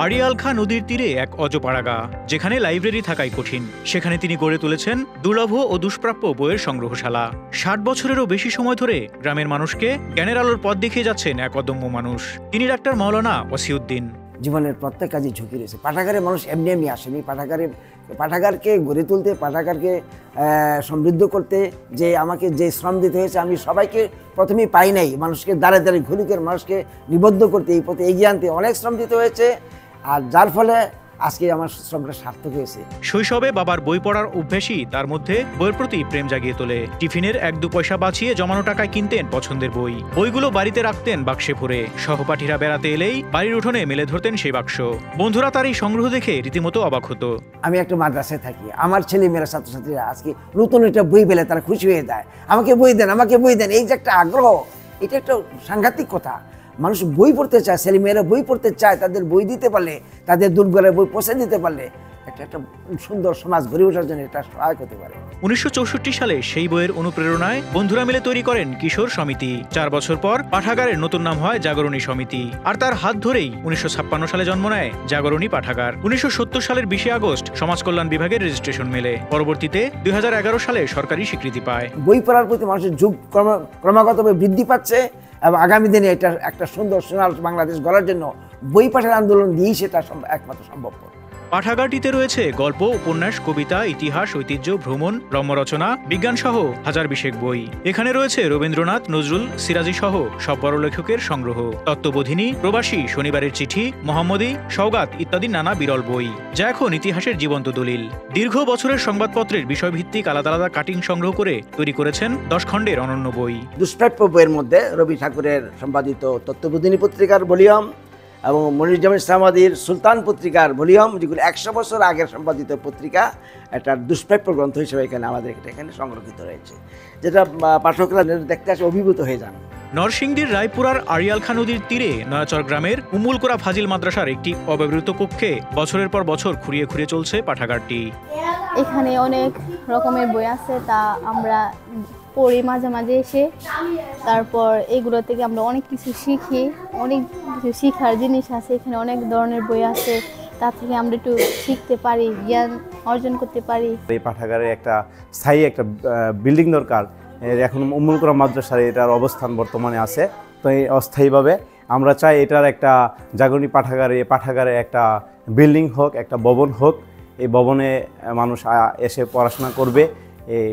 আড়িয়াল খাঁ নদীর তীরে এক অজপাড়াগা, যেখানে লাইব্রেরি থাকাই কঠিন, সেখানে তিনি গড়ে তুলেছেন দুর্লভ ও দুষ্প্রাপ্য বইয়ের সংগ্রহশালা। ৬০ বছরেরও বেশি সময় ধরে গ্রামের মানুষকে জ্ঞানের আলোর পথ দেখিয়ে যাচ্ছেন এক অদম্য মানুষ। তিনি ডাক্তার মাওলানা ওয়াসিউদ্দিন। জীবনের প্রত্যেক কাজে ঝুঁকি রয়েছে। পাঠাগারে মানুষ এমনি এমনি আসেনি। পাঠাগারকে গড়ে তুলতে, পাঠাগারকে সমৃদ্ধ করতে যে আমাকে যে শ্রম দিতে হয়েছে, আমি সবাইকে প্রথমেই পাই নাই। মানুষকে দাঁড়ে দাঁড়িয়ে ঘুরিকের মানুষকে নিবদ্ধ করতে, এই পথে এগিয়ে আনতে অনেক শ্রম দিতে হয়েছে, আর যার ফলে আজকে আমার শ্রমটা সার্থক হয়েছে। শৈশবে বাবার বই পড়ার অভ্যাসই তার মধ্যে বইয়ের প্রতি প্রেম জাগিয়ে তোলে। টিফিনের ১-২ পয়সা বাঁচিয়ে জমানো টাকায় কিনতেন পছন্দের বই। বইগুলো বাড়িতে রাখতেন বাক্সে ভরে। সহপাঠীরা বেড়াতে এলেই বাড়ির উঠোনে মেলে ধরতেন সেই বাক্স। বন্ধুরা তার এই সংগ্রহ দেখে রীতিমতো অবাক হতো। আমি একটা মাদ্রাসায় থাকি, আমার ছেলে মেয়েরা ছাত্রছাত্রীরা আজকে নতুন একটা বই পেলে তারা খুশি হয়ে যায়, আমাকে বই দেন, আমাকে বই দেন। এই যে একটা আগ্রহ, এটা একটা সাংঘাতিক কথা। মানুষ বই পড়তে চায়, ছেলে মেয়েরা বই পড়তে চায়, তাদের বই দিতে পারলে, তাদের দুর্গলে বই পৌঁছে দিতে পারলে একটা সুন্দর সমাজ গড়ে ওঠার জন্য এটা সহায়ক হতে পারে। ১৯৬৪ সালে সেই বইয়ের অনুপ্রেরণায় বন্ধুরা মিলে তৈরি করেন কিশোর সমিতি। ৪ বছর পর পাঠাগারের নতুন নাম হয় জাগরণী সমিতি। আর তার হাত ধরেই ১৯৫৬ সালে জন্ম নেয় জাগরণী পাঠাগার। ১৯৭০ সালের ২০ আগস্ট সমাজ কল্যাণ বিভাগের রেজিস্ট্রেশন মেলে। পরবর্তীতে ২০১১ সালে সরকারি স্বীকৃতি পায়। বই পড়ার প্রতি মানুষের ঝোঁক ক্রমাগতভাবে বৃদ্ধি পাচ্ছে এবং আগামী দিনে এটা একটা সুন্দর সোনার বাংলাদেশ গড়ার জন্য বই পাঠের আন্দোলন দিয়েই সেটা একমাত্র সম্ভবপর। পাঠাগারটিতে রয়েছে গল্প, উপন্যাস, কবিতা, ইতিহাস, ঐতিহ্য, ভ্রমণ, রম্যরচনা, বিজ্ঞান সহ ১০০০ বই। এখানে রয়েছে রবীন্দ্রনাথ, নজরুল, সিরাজি সহ সব বড় লেখকের সংগ্রহ, তত্ত্ববোধিনী, প্রবাসী, শনিবারের চিঠি, মোহাম্মদী, সওগাত ইত্যাদি নানা বিরল বই, যা এখন ইতিহাসের জীবন্ত দলিল। দীর্ঘ বছরের সংবাদপত্রের বিষয়ভিত্তিক আলাদা আলাদা কাটিং সংগ্রহ করে তৈরি করেছেন ১০ খণ্ডের অনন্য বই। দুষ্প্রাপ্য বইয়ের মধ্যে রবি ঠাকুরের সম্পাদিত তত্ত্ববোধিনী পত্রিকার ভলিউম এবং মনিরুজ্জামান ইসলামাবাদীর সুলতান পত্রিকার ভলিউম, যেগুলো ১০০ বছর আগের সম্পাদিত পত্রিকা, একটা দুষ্প্রাপ্য গ্রন্থ হিসেবে আমাদের এখানে সংরক্ষিত রয়েছে, যেটা পাঠকরা দেখতে আসে অভিভূত হয়ে যান। নরসিংদীর রায়পুরার আড়িয়াল খাঁ নদীর তীরে নয়াচর গ্রামের উমুলকোরা ফাজিল মাদ্রাসার একটি অব্যবহৃত কক্ষে বছরের পর বছর খুঁড়িয়ে খুঁড়িয়ে চলছে পাঠাগারটি। এখানে অনেক রকমের বই আছে, তা আমরা পড়ি মাঝে মাঝে এসে। তারপর এগুলো থেকে আমরা অনেক কিছু শিখি, অনেক কিছু শিখার জিনিস আছে এখানে, অনেক ধরনের বই আছে, তা থেকে আমরা একটু শিখতে পারি, জ্ঞান অর্জন করতে পারি। এই পাঠাগারে একটা স্থায়ী একটা বিল্ডিং দরকার। এখন উমুলকোরা মাদ্রাসার এটার অবস্থান বর্তমানে আছে, তো এই অস্থায়ীভাবে আমরা চাই এটার একটা জাগরণী পাঠাগারে একটা বিল্ডিং হোক, একটা ভবন হোক। এই ভবনে মানুষ এসে পড়াশোনা করবে,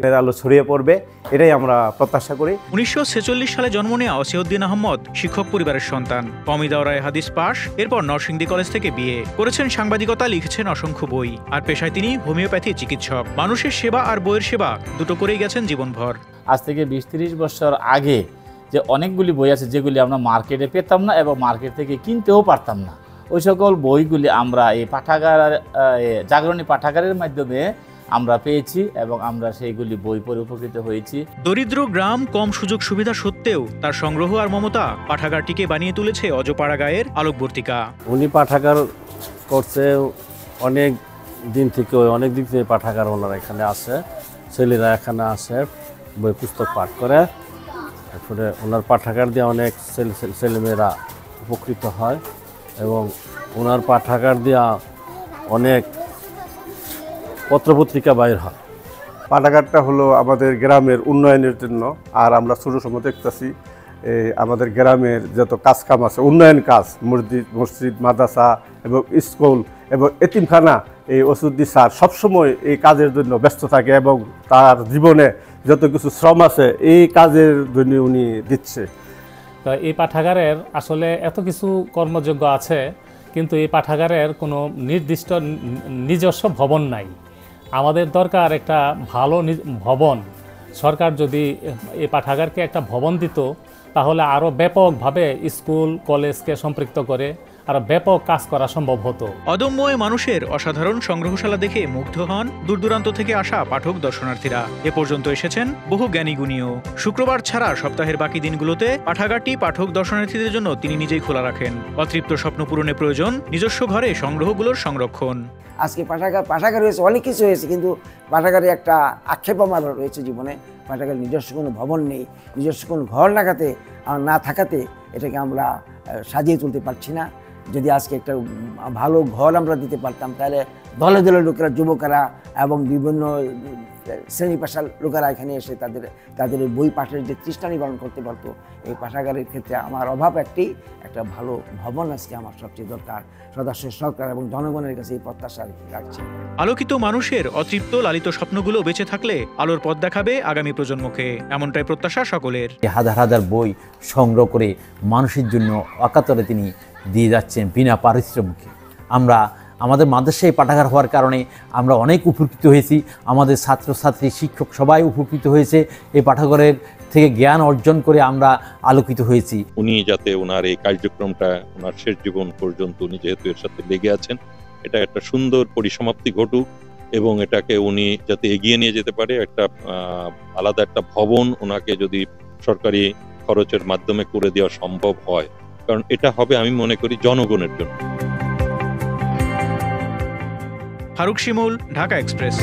এর আলো ছড়িয়ে পড়বে, এটাই আমরা প্রত্যাশা করি। ১৯৪৬ সালে জন্ম নেওয়া ওয়াসিউদ্দিন আহমদ শিক্ষক পরিবারের সন্তান। কওমি দাওরায়ে হাদিস পাশ, এরপর নরসিংদী কলেজ থেকে বিএ করেছেন। সাংবাদিকতা, লিখেছেন অসংখ্য বই। আর পেশায় তিনি হোমিওপ্যাথি চিকিৎসক। মানুষের সেবা আর বইয়ের সেবা দুটো করেই গেছেন জীবনভর। আজ থেকে ২০-৩০ বছর আগে যে অনেকগুলি বই আছে যেগুলি আমরা মার্কেটে পেতাম না এবং মার্কেট থেকে কিনতেও পারতাম না, ওই সকল বইগুলি আমরা এই পাঠাগার, জাগরণী পাঠাগারের মাধ্যমে আমরা পেয়েছি এবং আমরা সেইগুলি বই পড়ে উপকৃত হয়েছি। দরিদ্র গ্রাম, কম সুযোগ সুবিধা সত্ত্বেও তার সংগ্রহ আর মমতা পাঠাগারটিকে বানিয়ে তুলেছে অজপাড়া গায়ের আলোকবর্তিকা। উনি পাঠাগার করছে অনেক দিক থেকে পাঠাগার ওনারা এখানে আছে, ছেলেরা এখানে আসে, বই পুস্তক পাঠ করে। তারপরে ওনার পাঠাগার দিয়ে অনেক ছেলেমেয়েরা উপকৃত হয় এবং ওনার পাঠাগার দিয়ে অনেক পত্রপত্রিকা বাইর হয়। পাঠাগারটা হলো আমাদের গ্রামের উন্নয়নের জন্য। আর আমরা ছোটো সময় দেখতেছি আমাদের গ্রামের যত কাজ কাম আছে, উন্নয়ন কাজ, মসজিদ, মাদ্রাসা এবং স্কুল এবং এতিমখানা, এই ওয়াসিউদ্দিন স্যার সবসময় এই কাজের জন্য ব্যস্ত থাকে এবং তার জীবনে যত কিছু শ্রম আছে এই কাজের জন্য উনি দিচ্ছে। তো এই পাঠাগারের আসলে এত কিছু কর্মযোগ্য আছে, কিন্তু এই পাঠাগারের কোনো নির্দিষ্ট নিজস্ব ভবন নাই। আমাদের দরকার একটা ভালো ভবন। সরকার যদি এই পাঠাগারকে একটা ভবন দিত, তাহলে আরও ব্যাপকভাবে স্কুল কলেজকে সম্পৃক্ত করে আরো ব্যাপক কাজ করা সম্ভব হতো। অদম্য মানুষের অসাধারণ সংগ্রহশালা দেখে মুগ্ধ হন দূর দূরান্ত থেকে আসা পাঠক দর্শনার্থীরা। এ পর্যন্ত এসেছেন বহু জ্ঞানী গুণীও। শুক্রবার ছাড়া সপ্তাহের বাকি দিনগুলোতে পাঠাগারটি পাঠক দর্শনার্থীদের জন্য তিনি নিজেই খোলা রাখেন। অতৃপ্ত স্বপ্ন পূরণে প্রয়োজন নিজস্ব ঘরে সংগ্রহগুলোর সংরক্ষণ। আজকে পাঠাগার হয়েছে, অনেক কিছু হয়েছে, কিন্তু পাঠাগারে একটা আক্ষেপ আমার রয়েছে জীবনে। পাঠাগারে নিজস্ব কোনো ভবন নেই, নিজস্ব কোনো ঘর না থাকাতে এটাকে আমরা সাজিয়ে তুলতে পারছি না। যদি আজকে একটা ভালো ঘর আমরা দিতে পারতাম, তাহলে দলে দলে লোকেরা, যুবকেরা এবং বিভিন্ন শ্রেণী পেশার লোকেরা এখানে এসে তাদের বই পাঠের যে তৃষ্ণা নিবারণ করতে পারতো। এই পাঠাগারের ক্ষেত্রে আমার অভাব একটা ভালো ভবন আজকে আমার সবচেয়ে দরকার। সদস্য সরকার এবং জনগণের কাছে এই প্রত্যাশা রাখছে। আলোকিত মানুষের অতৃপ্ত লালিত স্বপ্নগুলো বেঁচে থাকলে আলোর পথ দেখাবে আগামী প্রজন্মকে, এমনটাই প্রত্যাশা সকলের। হাজার হাজার বই সংগ্রহ করে মানুষের জন্য অকাতরে তিনি দিয়ে যাচ্ছেন বিনা পারিশ্রমিকে। আমাদের মাদ্রাসায় পাঠাগার হওয়ার কারণে আমরা অনেক উপকৃত হয়েছি, আমাদের ছাত্রছাত্রী শিক্ষক সবাই উপকৃত হয়েছে। এই পাঠাগারের থেকে জ্ঞান অর্জন করে আমরা আলোকিত হয়েছি। উনি যাতে ওনার এই কার্যক্রমটা ওনার শেষ জীবন পর্যন্ত উনি যেহেতু এর সাথে লেগে আছেন, এটা একটা সুন্দর পরিসমাপ্তি ঘটুক এবং এটাকে উনি যাতে এগিয়ে নিয়ে যেতে পারে। একটা আলাদা একটা ভবন ওনাকে যদি সরকারি খরচের মাধ্যমে করে দেওয়া সম্ভব হয়, কারণ এটা হবে আমি মনে করি জনগণের জন্য। ফারুক শিমুল, ঢাকা এক্সপ্রেস।